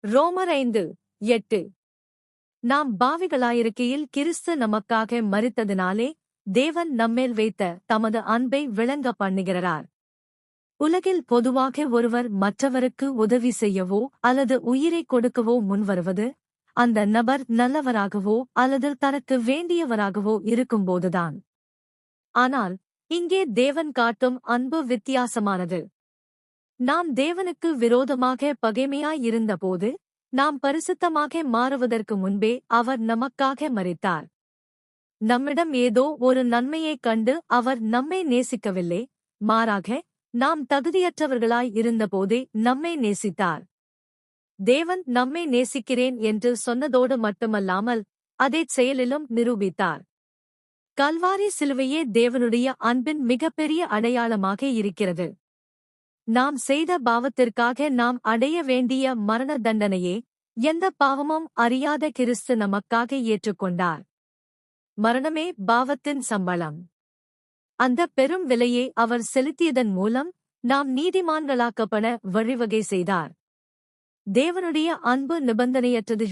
ரோமர் 5:8. நாம் பாவிகளாயிருக்கையில் கிறிஸ்து நமக்காக மரித்ததினாலே தேவன் நம்மேல் வைத்த தமது அன்பை விளங்க பண்ணுகிறார். உலகில் பொதுவாக ஒருவர் மற்றவருக்கு உதவி செய்யவோ அல்லது உயிரை கொடுக்கவோ முன்வருவது அந்த நபர் நல்லவராகவோ அல்லது தனக்கு வேண்டியவராகவோ இருக்கும்போதுதான். ஆனால் இங்கே தேவன் காட்டும் அன்பு வித்தியாசமானது. நாம் தேவனுக்கு விரோதமாக பகைமையாயிருந்தபோது நாம் பரிசுத்தமாக மாறுவதற்கு முன்பே அவர் நமக்காக மரித்தார். நம்மிடம் ஏதோ ஒரு நன்மையைக் கண்டு அவர் நம்மை நேசிக்கவில்லை, மாறாக நாம் தகுதியற்றவர்களாய் இருந்தபோதே நம்மை நேசித்தார். தேவன் நம்மை நேசிக்கிறேன் என்று சொன்னதோடு மட்டுமல்லாமல் அதைச் செயலிலும் நிரூபித்தார். கல்வாரி சிலுவையே தேவனுடைய அன்பின் மிகப்பெரிய அடையாளமாக இருக்கிறது. நாம் செய்த பாவத்திற்காக நாம் அடைய வேண்டிய மரண தண்டனையே எந்த பாவமும் அறியாத கிறிஸ்து நமக்காக ஏற்றுக்கொண்டார். மரணமே பாவத்தின் சம்பளம். அந்த பெரும் விலையை அவர் செலுத்தியதன் மூலம் நாம் நீதிமான்களாக்கப்பட வழிவகை செய்தார். தேவனுடைய அன்பு நிபந்தனையற்றது.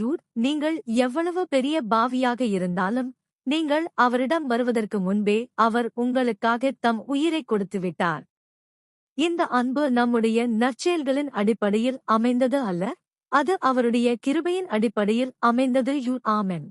நீங்கள் எவ்வளவு பெரிய பாவியாக இருந்தாலும் நீங்கள் அவரிடம் வருவதற்கு முன்பே அவர் உங்களுக்காக தம் உயிரை கொடுத்துவிட்டார். இந்த அன்பு நம்முடைய நற்செயல்களின் அடிப்படையில் அமைந்தது அல்ல, அது அவருடைய கிருபையின் அடிப்படையில் அமைந்தது. ஆமென்.